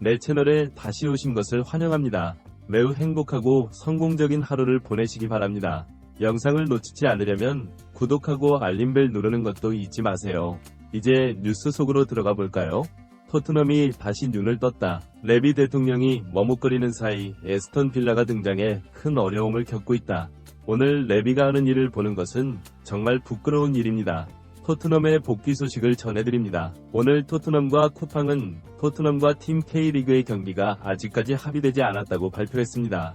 내 채널에 다시 오신 것을 환영합니다. 매우 행복하고 성공적인 하루를 보내시기 바랍니다. 영상을 놓치지 않으려면 구독하고 알림벨 누르는 것도 잊지 마세요. 이제 뉴스 속으로 들어가 볼까요? 토트넘이 다시 눈을 떴다. 레비 대통령이 머뭇거리는 사이 에스턴 빌라가 등장해 큰 어려움을 겪고 있다. 오늘 레비가 하는 일을 보는 것은 정말 부끄러운 일입니다. 토트넘의 복귀 소식을 전해드립니다. 오늘 토트넘과 쿠팡은 토트넘과 팀 K리그의 경기가 아직까지 합의되지 않았다고 발표했습니다.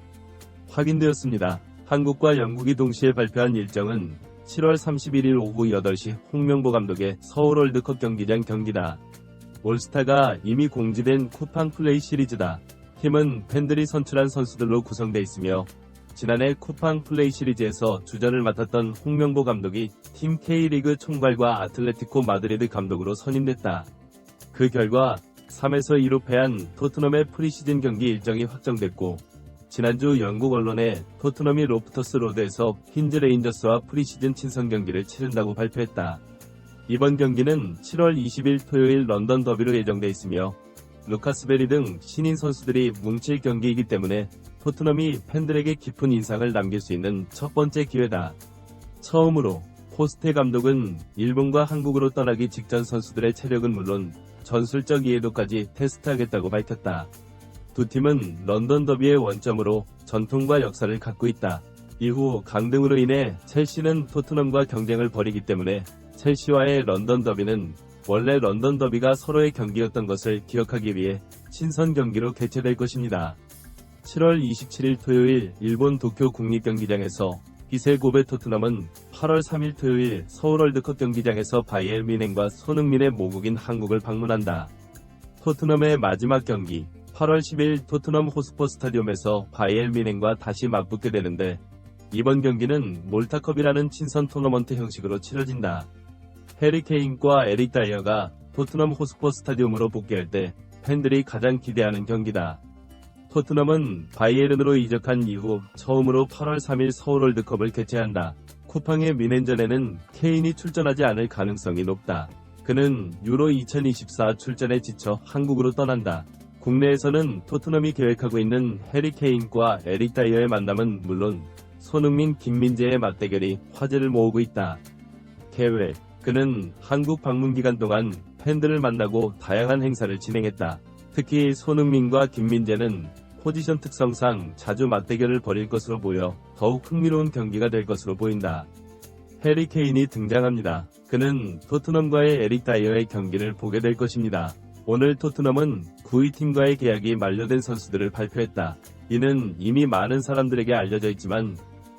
확인되었습니다. 한국과 영국이 동시에 발표한 일정은 7월 31일 오후 8시 홍명보 감독의 서울 월드컵 경기장 경기다. 올스타가 이미 공지된 쿠팡 플레이 시리즈다. 팀은 팬들이 선출한 선수들로 구성되어 있으며 지난해 쿠팡 플레이 시리즈에서 주전을 맡았던 홍명보 감독이 팀 K리그 총괄과 아틀레티코 마드리드 감독으로 선임됐다. 그 결과 3에서 2로 패한 토트넘의 프리시즌 경기 일정이 확정됐고 지난주 영국 언론에 토트넘이 로프터스 로드에서 퀸즈 레인저스와 프리시즌 친선 경기를 치른다고 발표했다. 이번 경기는 7월 20일 토요일 런던 더비로 예정돼 있으며 루카스 베리 등 신인 선수들이 뭉칠 경기이기 때문에 토트넘이 팬들에게 깊은 인상을 남길 수 있는 첫 번째 기회다. 처음으로 포스테 감독은 일본과 한국으로 떠나기 직전 선수들의 체력은 물론 전술적 이해도까지 테스트하겠다고 밝혔다. 두 팀은 런던 더비의 원점으로 전통과 역사를 갖고 있다. 이후 강등으로 인해 첼시는 토트넘과 경쟁을 벌이기 때문에 첼시와의 런던 더비는 원래 런던 더비가 서로의 경기였던 것을 기억하기 위해 친선 경기로 개최될 것입니다. 7월 27일 토요일 일본 도쿄 국립경기장에서 빗의 고베 토트넘은 8월 3일 토요일 서울 월드컵 경기장에서 바이에른 뮌헨과 손흥민의 모국인 한국을 방문한다. 토트넘의 마지막 경기 8월 10일 토트넘 호스퍼 스타디움에서 바이에른 뮌헨과 다시 맞붙게 되는데 이번 경기는 몰타컵이라는 친선 토너먼트 형식으로 치러진다. 해리 케인과 에릭 다이어가 토트넘 호스퍼 스타디움으로 복귀할 때 팬들이 가장 기대하는 경기다. 토트넘은 바이에른으로 이적한 이후 처음으로 8월 3일 서울 월드컵을 개최한다. 쿠팡의 뮌헨전에는 케인이 출전하지 않을 가능성이 높다. 그는 유로 2024 출전에 지쳐 한국으로 떠난다. 국내에서는 토트넘이 계획하고 있는 해리 케인과 에릭 다이어의 만남은 물론 손흥민, 김민재의 맞대결이 화제를 모으고 있다. 계획 그는 한국 방문 기간 동안 팬들을 만나고 다양한 행사를 진행했다. 특히 손흥민과 김민재는 포지션 특성상 자주 맞대결을 벌일 것으로 보여 더욱 흥미로운 경기가 될 것으로 보인다. 해리 케인이 등장합니다. 그는 토트넘과의 에릭 다이어의 경기를 보게 될 것입니다. 오늘 토트넘은 9위 팀과의 계약이 만료된 선수들을 발표했다. 이는 이미 많은 사람들에게 알려져 있지만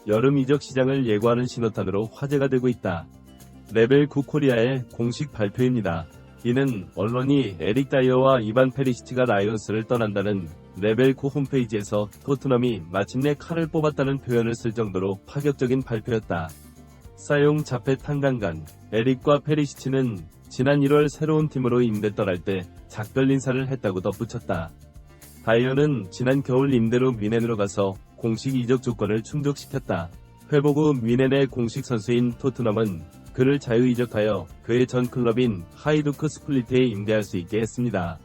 여름 이적 시장을 예고하는 신호탄으로 화제가 되고 있다. 레벨 9 코리아의 공식 발표입니다. 이는 언론이 에릭 다이어와 이반 페리시치가 라이온스를 떠난다는 레벨 9 홈페이지에서 토트넘이 마침내 칼을 뽑았다는 표현을 쓸 정도로 파격적인 발표였다. 사용 자폐 탄강간 에릭과 페리시치는 지난 1월 새로운 팀으로 임대 떠날 때 작별 인사를 했다고 덧붙였다. 다이어는 지난 겨울 임대로 뮌헨으로 가서 공식 이적 조건을 충족시켰다. 회복 후 뮌헨의 공식 선수인 토트넘은 그를 자유 이적하여 그의 전 클럽인 하이두크 스플리트에 임대할 수 있게 했습니다.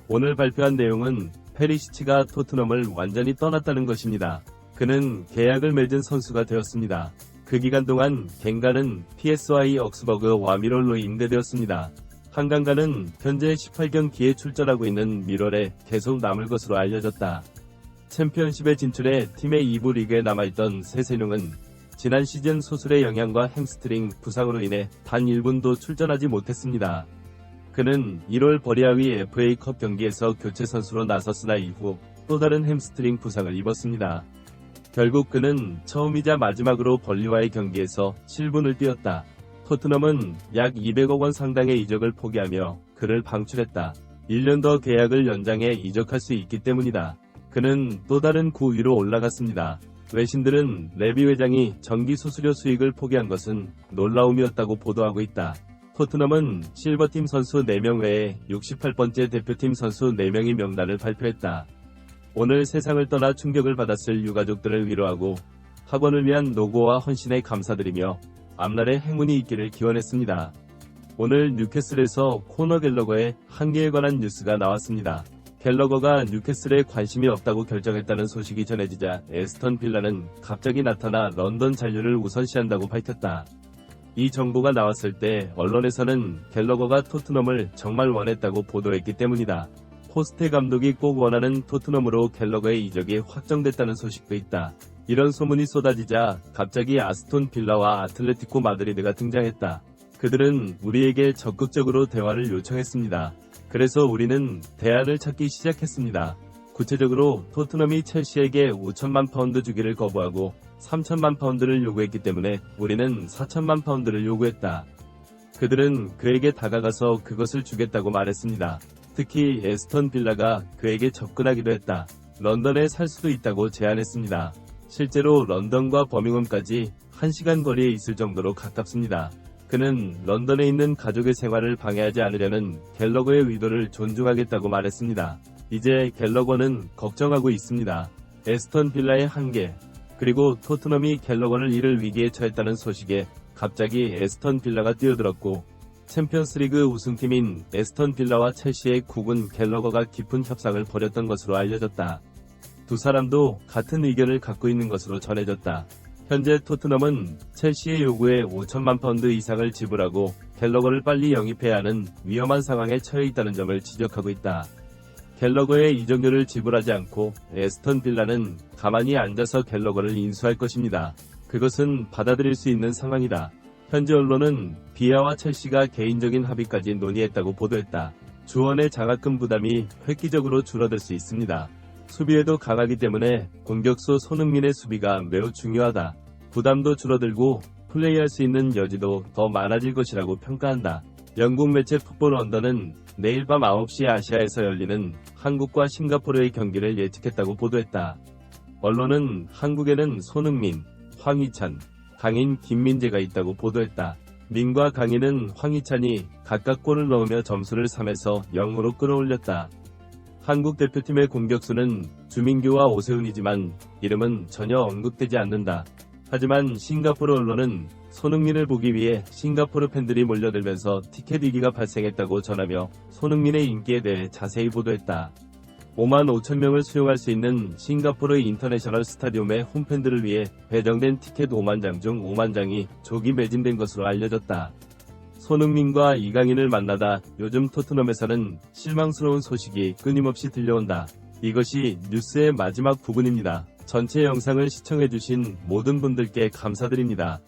오늘 발표한 내용은 페리시치가 토트넘을 완전히 떠났다는 것입니다. 그는 계약을 맺은 선수가 되었습니다. 그 기간 동안 갱가는 PSY 억스버그 와미롤로 임대되었습니다. 한강가는 현재 18경기에 출전하고 있는 미럴에 계속 남을 것으로 알려졌다. 챔피언십에 진출해 팀의 2부 리그에 남아있던 세세뇽은 지난 시즌 수술의 영향과 햄스트링 부상으로 인해 단 1분도 출전하지 못했습니다. 그는 1월 버리아위 FA컵 경기에서 교체 선수로 나섰으나 이후 또 다른 햄스트링 부상을 입었습니다. 결국 그는 처음이자 마지막으로 벌리와의 경기에서 7분을 뛰었다. 토트넘은 약 200억 원 상당의 이적을 포기하며 그를 방출했다. 1년 더 계약을 연장해 이적할 수 있기 때문이다. 그는 또 다른 9위로 올라갔습니다. 외신들은 레비 회장이 정기 수수료 수익을 포기한 것은 놀라움이었다고 보도하고 있다. 토트넘은 실버팀 선수 4명 외에 68번째 대표팀 선수 4명의 명단을 발표했다. 오늘 세상을 떠나 충격을 받았을 유가족들을 위로하고 학원을 위한 노고와 헌신에 감사드리며 앞날에 행운이 있기를 기원했습니다. 오늘 뉴캐슬에서 코너 갤러거의 한계에 관한 뉴스가 나왔습니다. 갤러거가 뉴캐슬에 관심이 없다고 결정했다는 소식이 전해지자 에스턴 빌라는 갑자기 나타나 런던 잔류를 우선시한다고 밝혔다. 이 정보가 나왔을 때 언론에서는 갤러거가 토트넘을 정말 원했다고 보도했기 때문이다. 포스테 감독이 꼭 원하는 토트넘으로 갤러거의 이적이 확정됐다는 소식도 있다. 이런 소문이 쏟아지자 갑자기 아스톤 빌라와 아틀레티코 마드리드가 등장했다. 그들은 우리에게 적극적으로 대화를 요청했습니다. 그래서 우리는 대안을 찾기 시작했습니다. 구체적으로 토트넘이 첼시에게 5천만 파운드 주기를 거부하고 3천만 파운드를 요구했기 때문에 우리는 4천만 파운드를 요구했다. 그들은 그에게 다가가서 그것을 주겠다고 말했습니다. 특히 에스턴 빌라가 그에게 접근하기도 했다. 런던에 살 수도 있다고 제안했습니다. 실제로 런던과 버밍엄까지 1시간 거리에 있을 정도로 가깝습니다. 그는 런던에 있는 가족의 생활을 방해하지 않으려는 갤러거의 의도를 존중하겠다고 말했습니다. 이제 갤러거는 걱정하고 있습니다. 에스턴 빌라의 한계, 그리고 토트넘이 갤러거를 잃을 위기에 처했다는 소식에 갑자기 에스턴 빌라가 뛰어들었고 챔피언스리그 우승팀인 에스턴 빌라와 첼시의 국은 갤러거가 깊은 협상을 벌였던 것으로 알려졌다. 두 사람도 같은 의견을 갖고 있는 것으로 전해졌다. 현재 토트넘은 첼시의 요구에 5천만 파운드 이상을 지불하고 갤러거를 빨리 영입해야 하는 위험한 상황에 처해 있다는 점을 지적하고 있다. 갤러거의 이적료를 지불하지 않고 에스턴 빌라는 가만히 앉아서 갤러거를 인수할 것입니다. 그것은 받아들일 수 있는 상황이다. 현지 언론은 비아와 첼시가 개인적인 합의까지 논의했다고 보도했다. 주원의 장학금 부담이 획기적으로 줄어들 수 있습니다. 수비에도 강하기 때문에 공격수 손흥민의 수비가 매우 중요하다. 부담도 줄어들고 플레이할 수 있는 여지도 더 많아질 것이라고 평가한다. 영국 매체 풋볼 언더는 내일 밤 9시 아시아에서 열리는 한국과 싱가포르의 경기를 예측했다고 보도했다. 언론은 한국에는 손흥민, 황희찬, 강인, 김민재가 있다고 보도했다. 민과 강인은 황희찬이 각각 골을 넣으며 점수를 3에서 0으로 끌어올렸다. 한국 대표팀의 공격수는 주민규와 오세훈이지만 이름은 전혀 언급되지 않는다. 하지만 싱가포르 언론은 손흥민을 보기 위해 싱가포르 팬들이 몰려들면서 티켓 위기가 발생했다고 전하며 손흥민의 인기에 대해 자세히 보도했다. 5만 5천 명을 수용할 수 있는 싱가포르 인터내셔널 스타디움의 홈팬들을 위해 배정된 티켓 5만 장 중 5만 장이 조기 매진된 것으로 알려졌다. 손흥민과 이강인을 만나다 요즘 토트넘에서는 실망스러운 소식이 끊임없이 들려온다. 이것이 뉴스의 마지막 부분입니다. 전체 영상을 시청해주신 모든 분들께 감사드립니다.